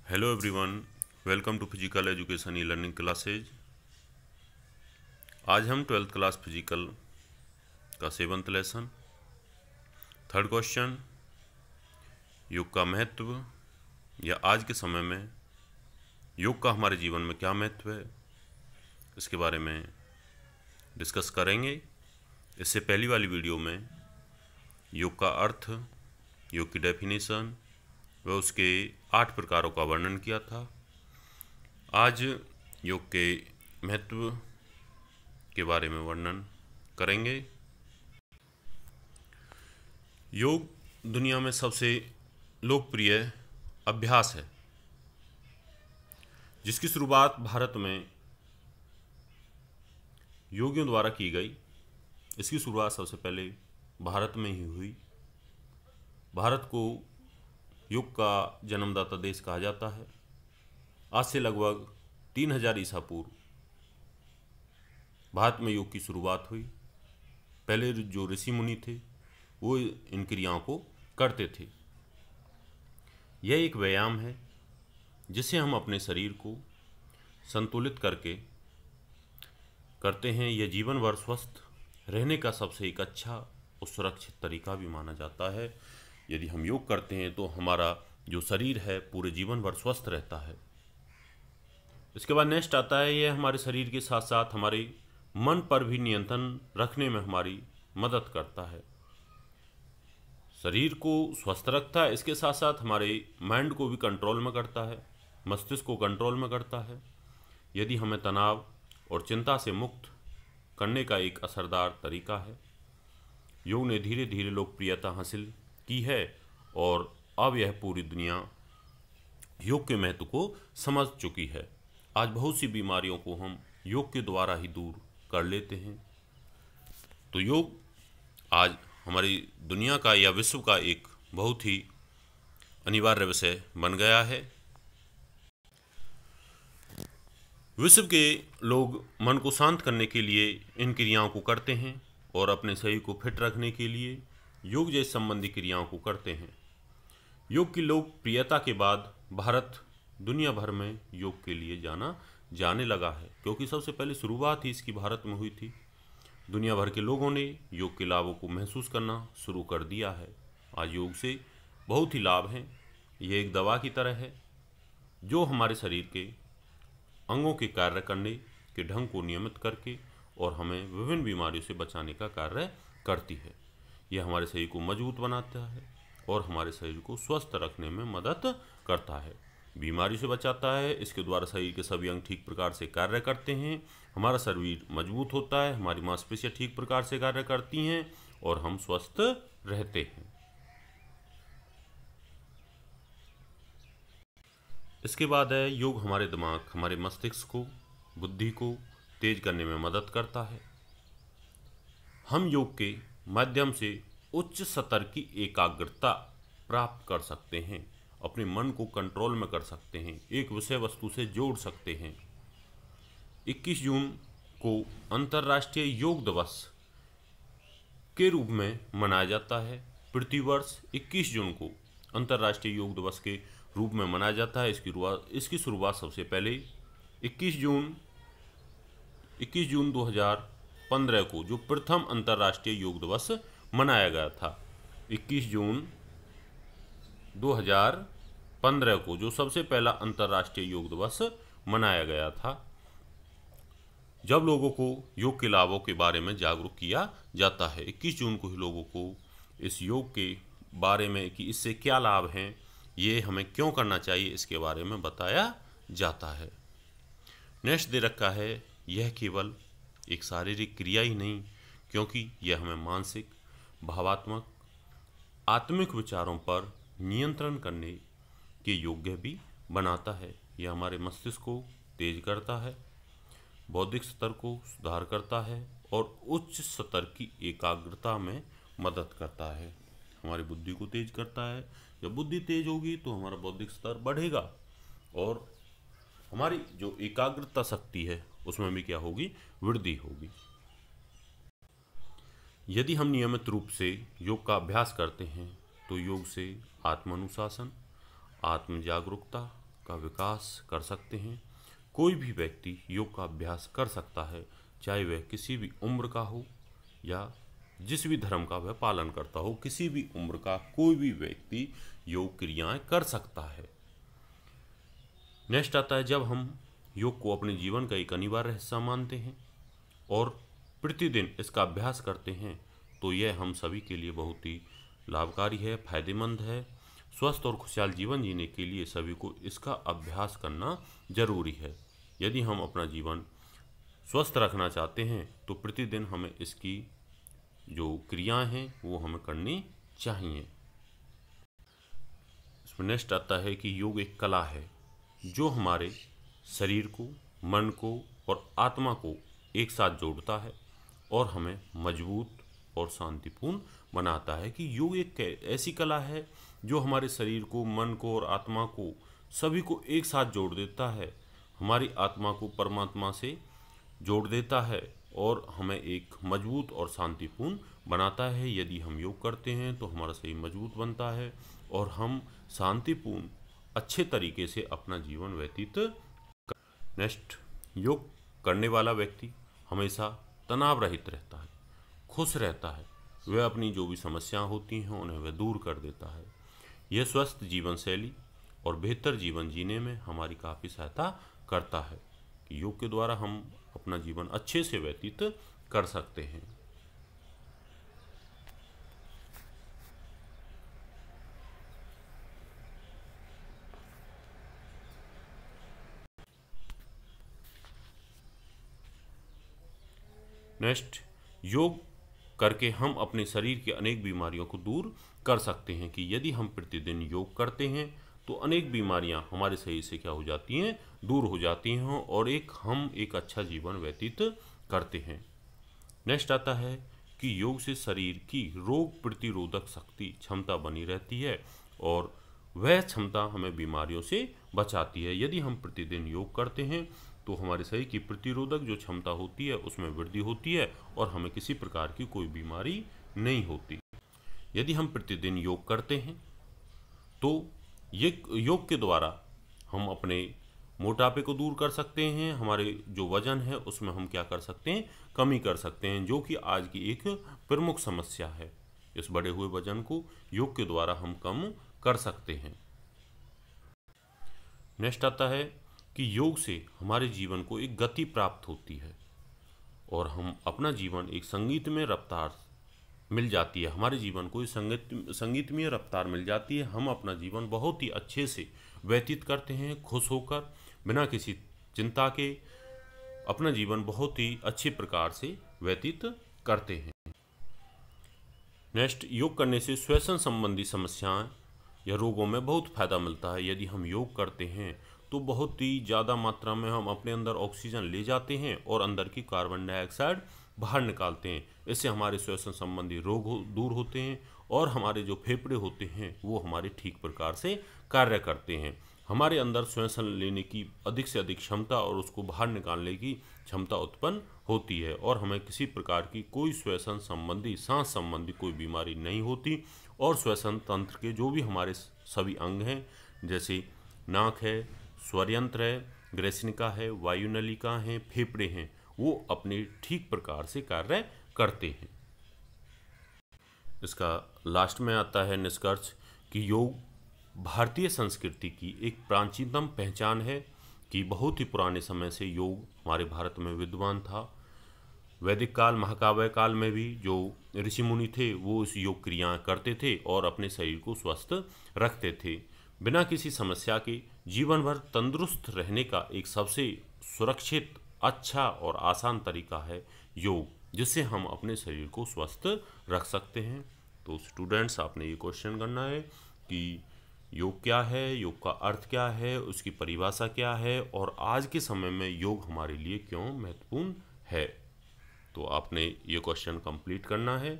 Hello everyone, welcome to physical education e learning classes. आज हम 12th class physical का 7th lesson, third question, योग का महत्व या आज के समय में योग का हमारे जीवन में क्या महत्व है, इसके बारे में डिस्कस करेंगे। इससे पहली वाली वीडियो में योग का अर्थ, योग की डेफिनेशन व उसके 8 प्रकारों का वर्णन किया था। आज योग के महत्व के बारे में वर्णन करेंगे। योग दुनिया में सबसे लोकप्रिय अभ्यास है, जिसकी शुरुआत भारत में योगियों द्वारा की गई। इसकी शुरुआत सबसे पहले भारत में ही हुई। भारत को योग का जन्मदाता देश कहा जाता है। आज से लगभग 3000 ईसा पूर्व भारत में योग की शुरुआत हुई। पहले जो ऋषि मुनि थे वो इन क्रियाओं को करते थे। यह एक व्यायाम है जिसे हम अपने शरीर को संतुलित करके करते हैं। यह जीवन भर स्वस्थ रहने का सबसे एक अच्छा और सुरक्षित तरीका भी माना जाता है। यदि हम योग करते हैं तो हमारा जो शरीर है पूरे जीवन भर स्वस्थ रहता है। इसके बाद नेक्स्ट आता है, यह हमारे शरीर के साथ साथ हमारे मन पर भी नियंत्रण रखने में हमारी मदद करता है। शरीर को स्वस्थ रखता है, इसके साथ साथ हमारे माइंड को भी कंट्रोल में करता है, मस्तिष्क को कंट्रोल में करता है। यदि हमें तनाव और चिंता से मुक्त करने का एक असरदार तरीका है। योग ने धीरे धीरे लोकप्रियता हासिल की है और अब यह पूरी दुनिया योग के महत्व को समझ चुकी है। आज बहुत सी बीमारियों को हम योग के द्वारा ही दूर कर लेते हैं। तो योग आज हमारी दुनिया का या विश्व का एक बहुत ही अनिवार्य विषय बन गया है। विश्व के लोग मन को शांत करने के लिए इन क्रियाओं को करते हैं और अपने शरीर को फिट रखने के लिए योग जैसे संबंधी क्रियाओं को करते हैं। योग की लोकप्रियता के बाद भारत दुनिया भर में योग के लिए जाने लगा है, क्योंकि सबसे पहले शुरुआत ही इसकी भारत में हुई थी। दुनिया भर के लोगों ने योग के लाभों को महसूस करना शुरू कर दिया है। आज योग से बहुत ही लाभ हैं। ये एक दवा की तरह है जो हमारे शरीर के अंगों के कार्य करने के ढंग को नियमित करके और हमें विभिन्न बीमारियों से बचाने का कार्य करती है। यह हमारे शरीर को मजबूत बनाता है और हमारे शरीर को स्वस्थ रखने में मदद करता है, बीमारी से बचाता है। इसके द्वारा शरीर के सभी अंग ठीक प्रकार से कार्य करते हैं। हमारा शरीर मजबूत होता है, हमारी मांसपेशियां ठीक प्रकार से कार्य करती हैं और हम स्वस्थ रहते हैं। इसके बाद है, योग हमारे दिमाग, हमारे मस्तिष्क को, बुद्धि को तेज करने में मदद करता है। हम योग के माध्यम से उच्च स्तर की एकाग्रता प्राप्त कर सकते हैं, अपने मन को कंट्रोल में कर सकते हैं, एक विषय वस्तु से जोड़ सकते हैं। 21 जून को अंतर्राष्ट्रीय योग दिवस के रूप में मनाया जाता है। प्रतिवर्ष 21 जून को अंतर्राष्ट्रीय योग दिवस के रूप में मनाया जाता है। इसकी शुरुआत सबसे पहले 21 जून 2015 को जो प्रथम अंतर्राष्ट्रीय योग दिवस मनाया गया था। 21 जून 2015 को जो सबसे पहला अंतर्राष्ट्रीय योग दिवस मनाया गया था, जब लोगों को योग के लाभों के बारे में जागरूक किया जाता है। 21 जून को ही लोगों को इस योग के बारे में कि इससे क्या लाभ हैं, ये हमें क्यों करना चाहिए, इसके बारे में बताया जाता है। नेक्स्ट दे रखा है, यह केवल एक शारीरिक क्रिया ही नहीं, क्योंकि यह हमें मानसिक, भावात्मक, आत्मिक विचारों पर नियंत्रण करने के योग्य भी बनाता है। यह हमारे मस्तिष्क को तेज करता है, बौद्धिक स्तर को सुधार करता है और उच्च स्तर की एकाग्रता में मदद करता है। हमारी बुद्धि को तेज करता है। जब बुद्धि तेज होगी तो हमारा बौद्धिक स्तर बढ़ेगा और हमारी जो एकाग्रता शक्ति है उसमें भी क्या होगी, वृद्धि होगी। यदि हम नियमित रूप से योग का अभ्यास करते हैं तो योग से आत्म अनुशासन, आत्म जागरूकता, का विकास कर सकते हैं। कोई भी व्यक्ति योग का अभ्यास कर सकता है, चाहे वह किसी भी उम्र का हो या जिस भी धर्म का वह पालन करता हो। किसी भी उम्र का कोई भी व्यक्ति योग क्रियाएं कर सकता है। नेक्स्ट आता है, जब हम योग को अपने जीवन का एक अनिवार्य हिस्सा मानते हैं और प्रतिदिन इसका अभ्यास करते हैं तो यह हम सभी के लिए बहुत ही लाभकारी है, फायदेमंद है। स्वस्थ और खुशहाल जीवन जीने के लिए सभी को इसका अभ्यास करना जरूरी है। यदि हम अपना जीवन स्वस्थ रखना चाहते हैं तो प्रतिदिन हमें इसकी जो क्रियाएं हैं वो हमें करनी चाहिए। इसमें नेक्स्ट आता है कि योग एक कला है जो हमारे शरीर को, मन को और आत्मा को एक साथ जोड़ता है और हमें मजबूत और शांतिपूर्ण बनाता है। कि योग एक ऐसी कला है जो हमारे शरीर को, मन को और आत्मा को सभी को एक साथ जोड़ देता है, हमारी आत्मा को परमात्मा से जोड़ देता है और हमें एक मजबूत और शांतिपूर्ण बनाता है। यदि हम योग करते हैं तो हमारा शरीर मजबूत बनता है और हम शांतिपूर्ण अच्छे तरीके से अपना जीवन व्यतीत। नेक्स्ट, योग करने वाला व्यक्ति हमेशा तनाव रहित रहता है, खुश रहता है। वह अपनी जो भी समस्याएं होती हैं उन्हें वह दूर कर देता है। यह स्वस्थ जीवन शैली और बेहतर जीवन जीने में हमारी काफ़ी सहायता करता है। कि योग के द्वारा हम अपना जीवन अच्छे से व्यतीत कर सकते हैं। नेक्स्ट, योग करके हम अपने शरीर की अनेक बीमारियों को दूर कर सकते हैं। कि यदि हम प्रतिदिन योग करते हैं तो अनेक बीमारियां हमारे शरीर से क्या हो जाती हैं, दूर हो जाती हैं और हम एक अच्छा जीवन व्यतीत करते हैं। नेक्स्ट आता है कि योग से शरीर की रोग प्रतिरोधक शक्ति क्षमता बनी रहती है और वह क्षमता हमें बीमारियों से बचाती है। यदि हम प्रतिदिन योग करते हैं तो हमारे शरीर की प्रतिरोधक जो क्षमता होती है उसमें वृद्धि होती है और हमें किसी प्रकार की कोई बीमारी नहीं होती। यदि हम प्रतिदिन योग करते हैं तो ये योग के द्वारा हम अपने मोटापे को दूर कर सकते हैं। हमारे जो वजन है उसमें हम क्या कर सकते हैं, कमी कर सकते हैं, जो कि आज की एक प्रमुख समस्या है। इस बढ़े हुए वजन को योग के द्वारा हम कम कर सकते हैं। नेक्स्ट आता है कि योग से हमारे जीवन को एक गति प्राप्त होती है और हम अपना जीवन एक संगीतमय रफ्तार मिल जाती है। हमारे जीवन को संगीतमय रफ्तार मिल जाती है। हम अपना जीवन बहुत ही अच्छे से व्यतीत करते हैं, खुश होकर, बिना किसी चिंता के अपना जीवन बहुत ही अच्छे प्रकार से व्यतीत करते हैं। नेक्स्ट, योग करने से श्वसन संबंधी समस्याएं या रोगों में बहुत फायदा मिलता है। यदि हम योग करते हैं तो बहुत ही ज़्यादा मात्रा में हम अपने अंदर ऑक्सीजन ले जाते हैं और अंदर की कार्बन डाइऑक्साइड बाहर निकालते हैं। इससे हमारे श्वसन संबंधी रोग दूर होते हैं और हमारे जो फेफड़े होते हैं वो हमारे ठीक प्रकार से कार्य करते हैं। हमारे अंदर श्वसन लेने की अधिक से अधिक क्षमता और उसको बाहर निकालने की क्षमता उत्पन्न होती है और हमें किसी प्रकार की कोई श्वसन संबंधी, सांस संबंधी कोई बीमारी नहीं होती। और श्वसन तंत्र के जो भी हमारे सभी अंग हैं, जैसे नाक है, स्वरयंत्र है, ग्रेसनिका है, वायुनलिका है, फेफड़े हैं, वो अपने ठीक प्रकार से कार्य करते हैं। इसका लास्ट में आता है निष्कर्ष कि योग भारतीय संस्कृति की एक प्राचीनतम पहचान है। कि बहुत ही पुराने समय से योग हमारे भारत में विद्वान था। वैदिक काल, महाकाव्य काल में भी जो ऋषि मुनि थे वो इस योग क्रियाएं करते थे और अपने शरीर को स्वस्थ रखते थे। बिना किसी समस्या के जीवन भर तंदुरुस्त रहने का एक सबसे सुरक्षित, अच्छा और आसान तरीका है योग, जिससे हम अपने शरीर को स्वस्थ रख सकते हैं। तो स्टूडेंट्स, आपने ये क्वेश्चन करना है कि योग क्या है, योग का अर्थ क्या है, उसकी परिभाषा क्या है और आज के समय में योग हमारे लिए क्यों महत्वपूर्ण है। तो आपने ये क्वेश्चन कंप्लीट करना है।